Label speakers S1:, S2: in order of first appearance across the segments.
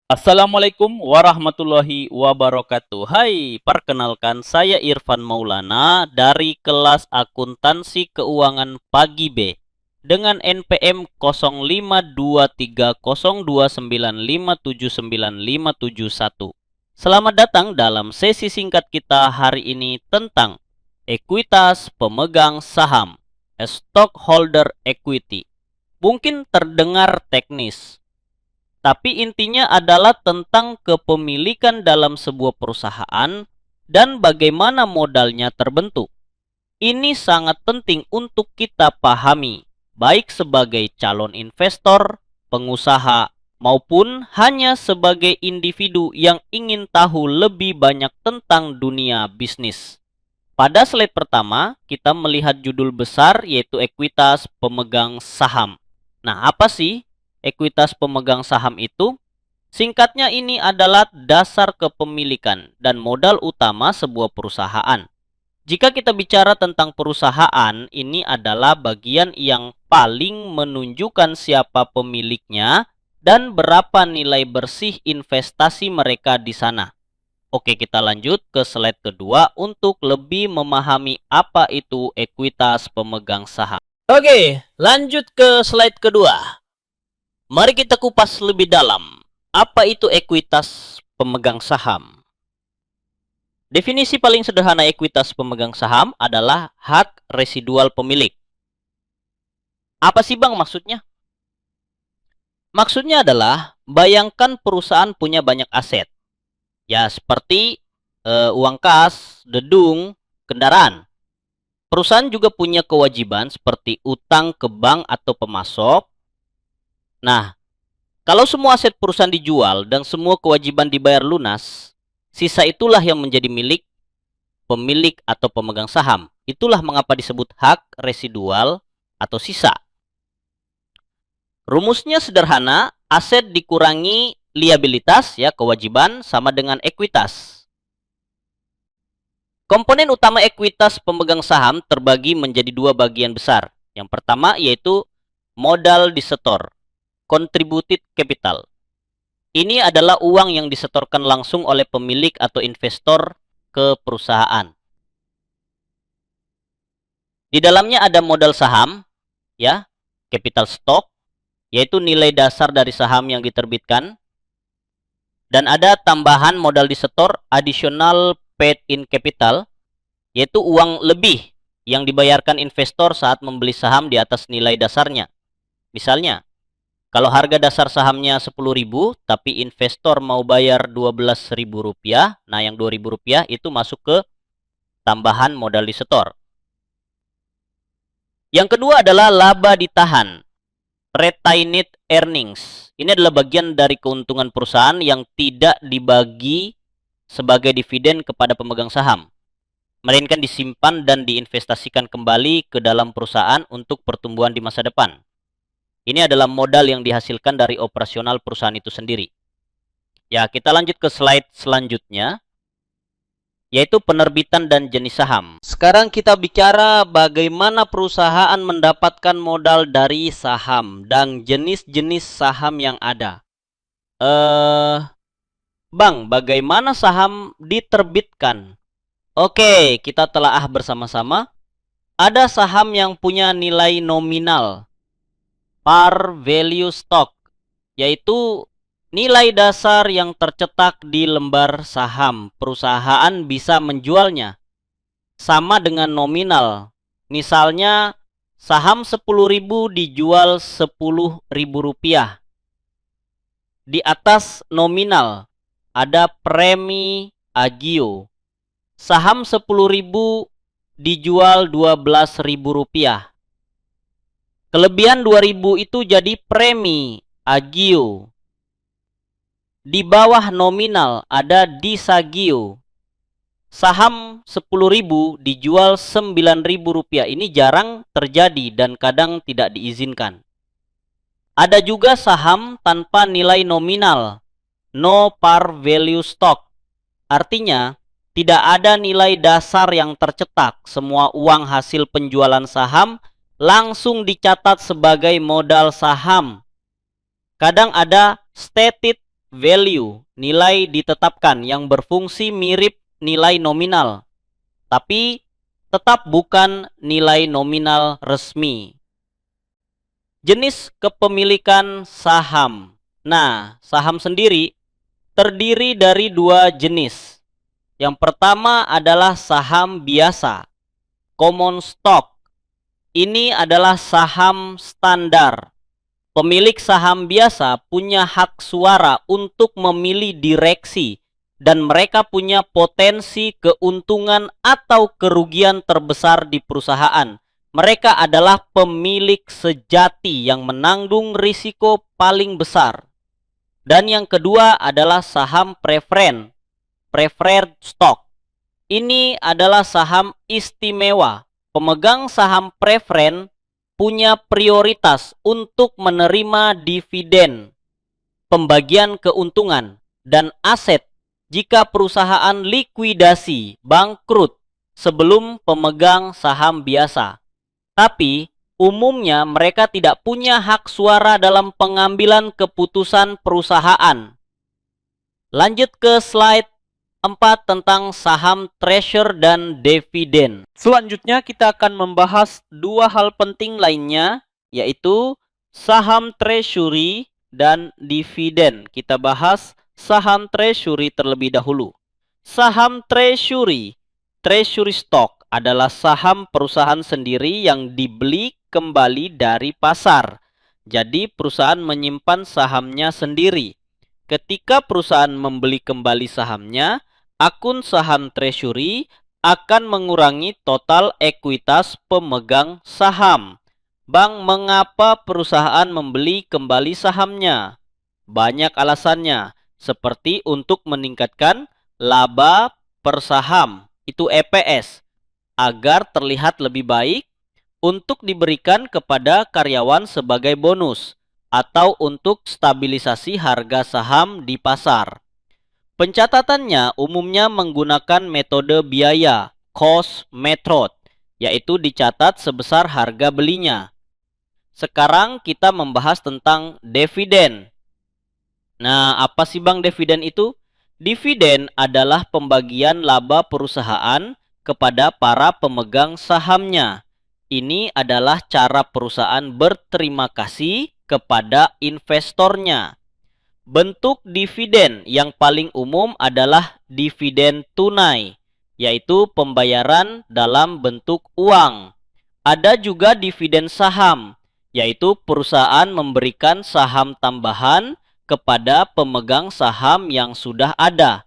S1: Assalamualaikum warahmatullahi wabarakatuh. Hai, perkenalkan saya Irfan Maulana dari kelas Akuntansi Keuangan Pagi B dengan NPM 05230295795571. Selamat datang dalam sesi singkat kita hari ini tentang ekuitas pemegang saham, stockholder equity. Mungkin terdengar teknis, tapi intinya adalah tentang kepemilikan dalam sebuah perusahaan dan bagaimana modalnya terbentuk. Ini sangat penting untuk kita pahami, baik sebagai calon investor, pengusaha, maupun hanya sebagai individu yang ingin tahu lebih banyak tentang dunia bisnis. Pada slide pertama, kita melihat judul besar yaitu ekuitas pemegang saham. Nah, apa sih ekuitas pemegang saham itu? Singkatnya ini adalah dasar kepemilikan dan modal utama sebuah perusahaan. Jika kita bicara tentang perusahaan, ini adalah bagian yang paling menunjukkan siapa pemiliknya dan berapa nilai bersih investasi mereka di sana. Oke, kita lanjut ke slide kedua untuk lebih memahami apa itu ekuitas pemegang saham. Oke, lanjut ke slide kedua. Mari kita kupas lebih dalam. Apa itu ekuitas pemegang saham? Definisi paling sederhana ekuitas pemegang saham adalah hak residual pemilik. Apa sih Bang maksudnya? Maksudnya adalah bayangkan perusahaan punya banyak aset. Ya, seperti uang kas, dedung, kendaraan. Perusahaan juga punya kewajiban seperti utang ke bank atau pemasok. Nah, kalau semua aset perusahaan dijual dan semua kewajiban dibayar lunas, sisa itulah yang menjadi milik pemilik atau pemegang saham. Itulah mengapa disebut hak residual atau sisa. Rumusnya sederhana, aset dikurangi liabilitas ya, kewajiban sama dengan ekuitas. Komponen utama ekuitas pemegang saham terbagi menjadi dua bagian besar. Yang pertama yaitu modal disetor, contributed capital. Ini adalah uang yang disetorkan langsung oleh pemilik atau investor ke perusahaan. Di dalamnya ada modal saham, ya, capital stock, yaitu nilai dasar dari saham yang diterbitkan. Dan ada tambahan modal disetor, additional paid in capital, yaitu uang lebih yang dibayarkan investor saat membeli saham di atas nilai dasarnya. Misalnya, kalau harga dasar sahamnya 10.000, tapi investor mau bayar Rp12.000, nah yang Rp2.000 itu masuk ke tambahan modal disetor. Yang kedua adalah laba ditahan, retained earnings. Ini adalah bagian dari keuntungan perusahaan yang tidak dibagi sebagai dividen kepada pemegang saham, melainkan disimpan dan diinvestasikan kembali ke dalam perusahaan untuk pertumbuhan di masa depan. Ini adalah modal yang dihasilkan dari operasional perusahaan itu sendiri. Ya, kita lanjut ke slide selanjutnya, yaitu penerbitan dan jenis saham. Sekarang kita bicara bagaimana perusahaan mendapatkan modal dari saham dan jenis-jenis saham yang ada. Bang, bagaimana saham diterbitkan? Oke, kita telaah bersama-sama. Ada saham yang punya nilai nominal, par value stock, yaitu nilai dasar yang tercetak di lembar saham. Perusahaan bisa menjualnya sama dengan nominal. Misalnya saham 10.000 dijual Rp10.000. Di atas nominal ada premi agio. Saham 10.000 dijual Rp12.000. Kelebihan 2.000 itu jadi premi agio. Di bawah nominal ada disagio. Saham 10.000 dijual Rp9.000. Ini jarang terjadi dan kadang tidak diizinkan. Ada juga saham tanpa nilai nominal, no par value stock. Artinya, tidak ada nilai dasar yang tercetak. Semua uang hasil penjualan saham langsung dicatat sebagai modal saham. Kadang ada stated value, nilai ditetapkan yang berfungsi mirip nilai nominal, tapi tetap bukan nilai nominal resmi. Jenis kepemilikan saham. Nah, saham sendiri terdiri dari dua jenis. Yang pertama adalah saham biasa, common stock. Ini adalah saham standar. Pemilik saham biasa punya hak suara untuk memilih direksi dan mereka punya potensi keuntungan atau kerugian terbesar di perusahaan. Mereka adalah pemilik sejati yang menanggung risiko paling besar. Dan yang kedua adalah saham preferred stock. Ini adalah saham istimewa. Pemegang saham preferred punya prioritas untuk menerima dividen, pembagian keuntungan, dan aset jika perusahaan likuidasi, bangkrut sebelum pemegang saham biasa. Tapi, umumnya mereka tidak punya hak suara dalam pengambilan keputusan perusahaan. Lanjut ke slide 4 tentang saham treasury dan dividen. Selanjutnya kita akan membahas dua hal penting lainnya, yaitu saham treasury dan dividen. Kita bahas saham treasury terlebih dahulu. Saham treasury stock adalah saham perusahaan sendiri yang dibeli kembali dari pasar. Jadi perusahaan menyimpan sahamnya sendiri. Ketika perusahaan membeli kembali sahamnya, akun saham treasury akan mengurangi total ekuitas pemegang saham. Bang, mengapa perusahaan membeli kembali sahamnya? Banyak alasannya, seperti untuk meningkatkan laba per saham, itu EPS, agar terlihat lebih baik, untuk diberikan kepada karyawan sebagai bonus, atau untuk stabilisasi harga saham di pasar. Pencatatannya umumnya menggunakan metode biaya, cost method, yaitu dicatat sebesar harga belinya. Sekarang kita membahas tentang dividen. Nah, apa sih Bang dividen itu? Dividen adalah pembagian laba perusahaan kepada para pemegang sahamnya. Ini adalah cara perusahaan berterima kasih kepada investornya. Bentuk dividen yang paling umum adalah dividen tunai, yaitu pembayaran dalam bentuk uang. Ada juga dividen saham, yaitu perusahaan memberikan saham tambahan kepada pemegang saham yang sudah ada.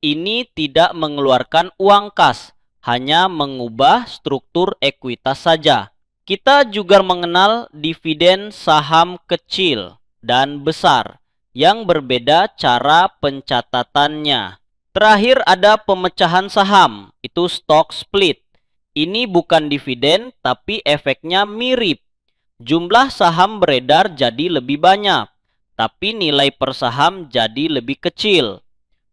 S1: Ini tidak mengeluarkan uang kas, hanya mengubah struktur ekuitas saja. Kita juga mengenal dividen saham kecil dan besar, yang berbeda cara pencatatannya. Terakhir ada pemecahan saham, itu stock split. Ini bukan dividen, tapi efeknya mirip. Jumlah saham beredar jadi lebih banyak, tapi nilai per saham jadi lebih kecil.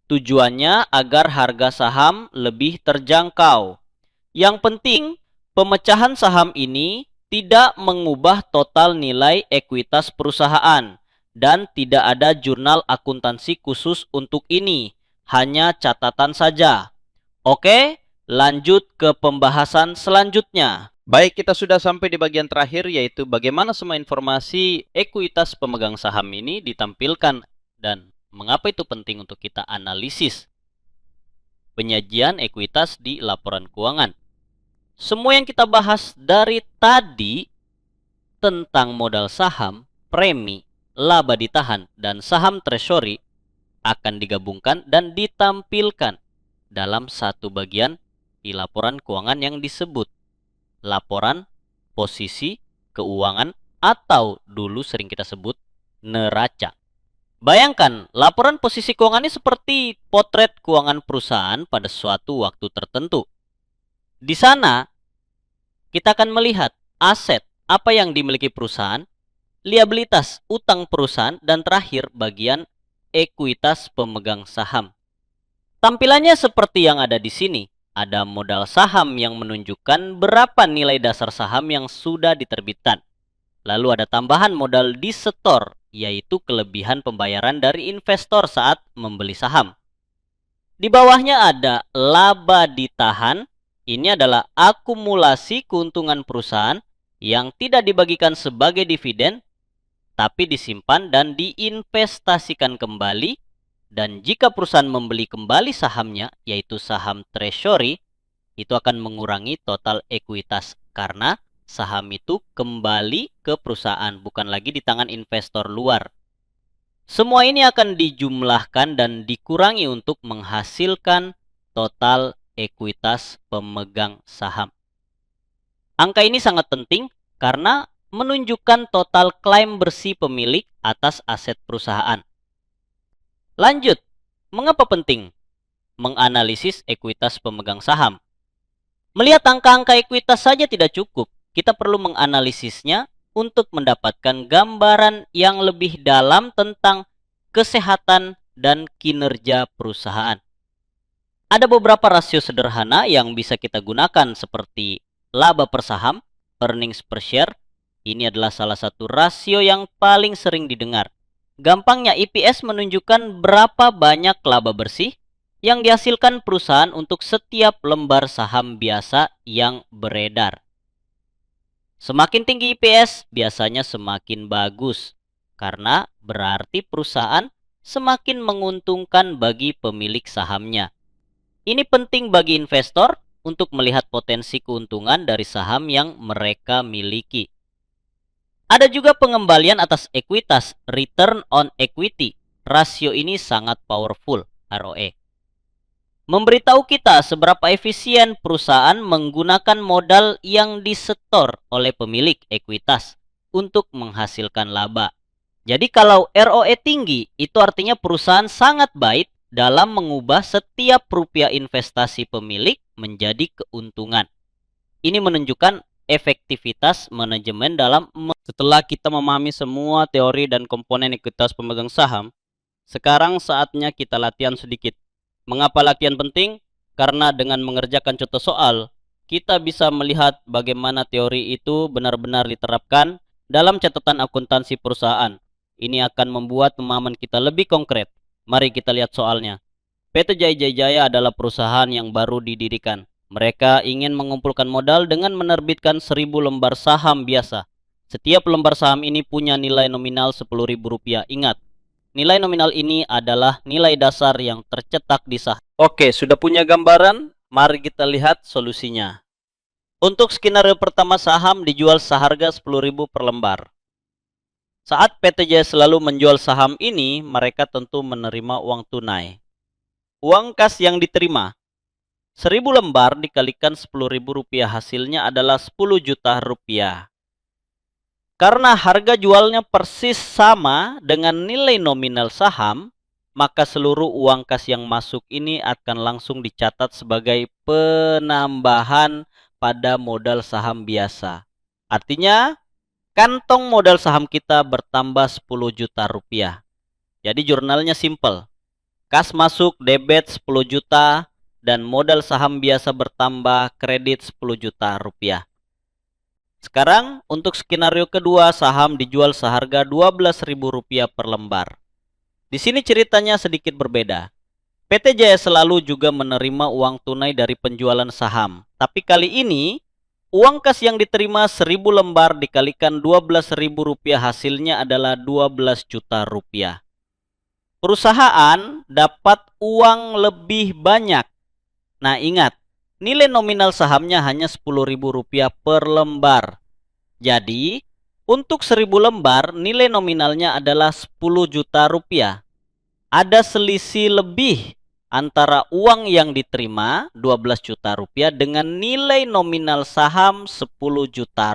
S1: Tujuannya agar harga saham lebih terjangkau. Yang penting, pemecahan saham ini tidak mengubah total nilai ekuitas perusahaan. Dan tidak ada jurnal akuntansi khusus untuk ini, hanya catatan saja. Oke, lanjut ke pembahasan selanjutnya. Baik, kita sudah sampai di bagian terakhir, yaitu bagaimana semua informasi ekuitas pemegang saham ini ditampilkan dan mengapa itu penting untuk kita analisis penyajian ekuitas di laporan keuangan. Semua yang kita bahas dari tadi tentang modal saham, premi, laba ditahan, dan saham treasury akan digabungkan dan ditampilkan dalam satu bagian di laporan keuangan yang disebut laporan posisi keuangan, atau dulu sering kita sebut neraca. Bayangkan, laporan posisi keuangan ini seperti potret keuangan perusahaan pada suatu waktu tertentu. Di sana kita akan melihat aset apa yang dimiliki perusahaan, liabilitas utang perusahaan, dan terakhir bagian ekuitas pemegang saham. Tampilannya seperti yang ada di sini. Ada modal saham yang menunjukkan berapa nilai dasar saham yang sudah diterbitkan. Lalu ada tambahan modal disetor, yaitu kelebihan pembayaran dari investor saat membeli saham. Di bawahnya ada laba ditahan. Ini adalah akumulasi keuntungan perusahaan yang tidak dibagikan sebagai dividen, tapi disimpan dan diinvestasikan kembali. Dan jika perusahaan membeli kembali sahamnya, yaitu saham treasury, itu akan mengurangi total ekuitas karena saham itu kembali ke perusahaan, bukan lagi di tangan investor luar. Semua ini akan dijumlahkan dan dikurangi untuk menghasilkan total ekuitas pemegang saham. Angka ini sangat penting karena menunjukkan total klaim bersih pemilik atas aset perusahaan. Lanjut, mengapa penting menganalisis ekuitas pemegang saham? Melihat angka-angka ekuitas saja tidak cukup, kita perlu menganalisisnya untuk mendapatkan gambaran yang lebih dalam tentang kesehatan dan kinerja perusahaan. Ada beberapa rasio sederhana yang bisa kita gunakan seperti laba per saham, earnings per share. Ini adalah salah satu rasio yang paling sering didengar. Gampangnya EPS menunjukkan berapa banyak laba bersih yang dihasilkan perusahaan untuk setiap lembar saham biasa yang beredar. Semakin tinggi EPS, biasanya semakin bagus, karena berarti perusahaan semakin menguntungkan bagi pemilik sahamnya. Ini penting bagi investor untuk melihat potensi keuntungan dari saham yang mereka miliki. Ada juga pengembalian atas ekuitas, return on equity. Rasio ini sangat powerful, ROE. Memberitahu kita seberapa efisien perusahaan menggunakan modal yang disetor oleh pemilik ekuitas untuk menghasilkan laba. Jadi kalau ROE tinggi, itu artinya perusahaan sangat baik dalam mengubah setiap rupiah investasi pemilik menjadi keuntungan. Ini menunjukkan efektivitas manajemen dalam. Setelah kita memahami semua teori dan komponen ekuitas pemegang saham, sekarang saatnya kita latihan sedikit. Mengapa latihan penting? Karena dengan mengerjakan contoh soal, kita bisa melihat bagaimana teori itu benar-benar diterapkan dalam catatan akuntansi perusahaan. Ini akan membuat pemahaman kita lebih konkret. Mari kita lihat soalnya. PT Jaya Jaya adalah perusahaan yang baru didirikan. Mereka ingin mengumpulkan modal dengan menerbitkan 1000 lembar saham biasa. Setiap lembar saham ini punya nilai nominal Rp10.000. Ingat, nilai nominal ini adalah nilai dasar yang tercetak di saham. Oke, sudah punya gambaran? Mari kita lihat solusinya. Untuk skenario pertama, saham dijual seharga Rp10.000 per lembar. Saat PT Jaya selalu menjual saham ini, mereka tentu menerima uang tunai. Uang kas yang diterima, 1000 lembar dikalikan Rp10.000 hasilnya adalah Rp10 juta. Karena harga jualnya persis sama dengan nilai nominal saham, maka seluruh uang kas yang masuk ini akan langsung dicatat sebagai penambahan pada modal saham biasa. Artinya, kantong modal saham kita bertambah Rp10 juta. Jadi jurnalnya simple. Kas masuk debit 10 juta dan modal saham biasa bertambah kredit Rp10 juta. Sekarang untuk skenario kedua, saham dijual seharga Rp12.000 per lembar. Di sini ceritanya sedikit berbeda. PT Jaya selalu juga menerima uang tunai dari penjualan saham. Tapi kali ini, uang kas yang diterima 1000 lembar dikalikan Rp12.000 hasilnya adalah Rp12 juta. Perusahaan dapat uang lebih banyak. Nah ingat, nilai nominal sahamnya hanya Rp10.000 per lembar. Jadi, untuk 1000 lembar, nilai nominalnya adalah Rp10 juta. Ada selisih lebih antara uang yang diterima Rp12 juta dengan nilai nominal saham Rp10 juta,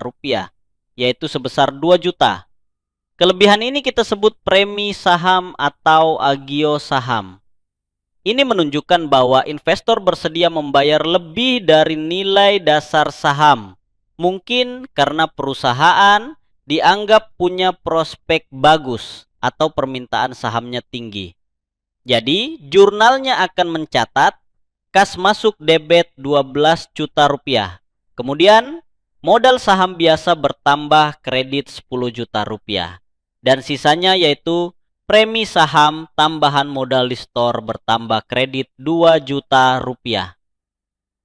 S1: yaitu sebesar 2 juta. Kelebihan ini kita sebut premi saham atau agio saham. Ini menunjukkan bahwa investor bersedia membayar lebih dari nilai dasar saham. Mungkin karena perusahaan dianggap punya prospek bagus atau permintaan sahamnya tinggi. Jadi, jurnalnya akan mencatat kas masuk debit Rp12 juta. Kemudian, Modal saham biasa bertambah kredit 10 juta rupiah. Dan sisanya yaitu premi saham tambahan modal di store bertambah kredit 2 juta rupiah.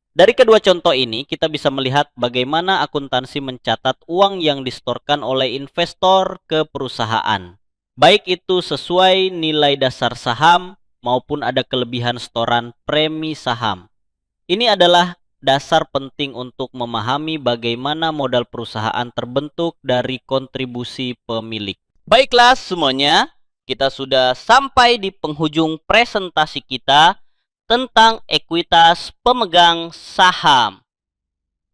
S1: Dari kedua contoh ini, kita bisa melihat bagaimana akuntansi mencatat uang yang distorkan oleh investor ke perusahaan. Baik itu sesuai nilai dasar saham maupun ada kelebihan setoran premi saham. Ini adalah dasar penting untuk memahami bagaimana modal perusahaan terbentuk dari kontribusi pemilik. Baiklah semuanya, kita sudah sampai di penghujung presentasi kita tentang ekuitas pemegang saham.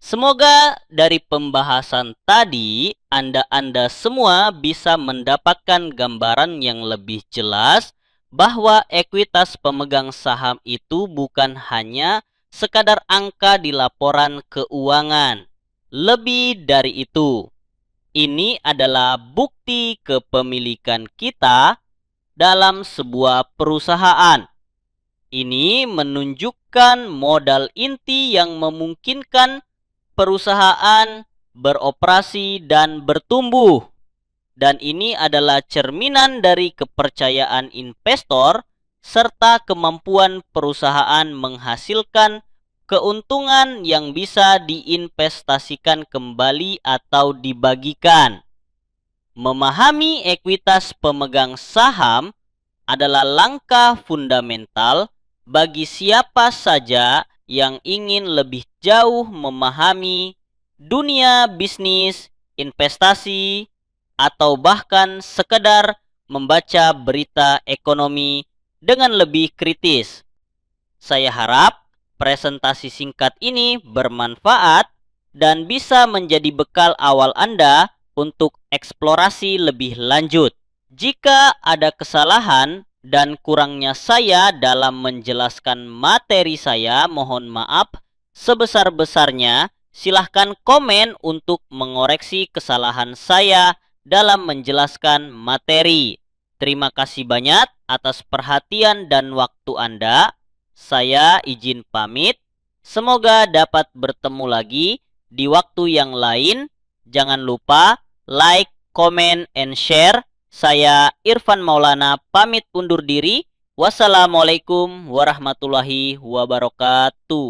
S1: Semoga dari pembahasan tadi Anda semua bisa mendapatkan gambaran yang lebih jelas bahwa ekuitas pemegang saham itu bukan hanya sekadar angka di laporan keuangan. Lebih dari itu, ini adalah bukti kepemilikan kita dalam sebuah perusahaan. Ini menunjukkan modal inti yang memungkinkan perusahaan beroperasi dan bertumbuh. Dan ini adalah cerminan dari kepercayaan investor serta kemampuan perusahaan menghasilkan keuntungan yang bisa diinvestasikan kembali atau dibagikan. Memahami ekuitas pemegang saham adalah langkah fundamental bagi siapa saja yang ingin lebih jauh memahami dunia bisnis, investasi, atau bahkan sekedar membaca berita ekonomi dengan lebih kritis. Saya harap presentasi singkat ini bermanfaat dan bisa menjadi bekal awal Anda untuk eksplorasi lebih lanjut. Jika ada kesalahan dan kurangnya saya dalam menjelaskan materi saya, mohon maaf sebesar-besarnya. Silahkan komen untuk mengoreksi kesalahan saya dalam menjelaskan materi. Terima kasih banyak atas perhatian dan waktu Anda. Saya izin pamit. Semoga dapat bertemu lagi di waktu yang lain. Jangan lupa like, comment, and share. Saya Irfan Maulana pamit undur diri. Wassalamualaikum warahmatullahi wabarakatuh.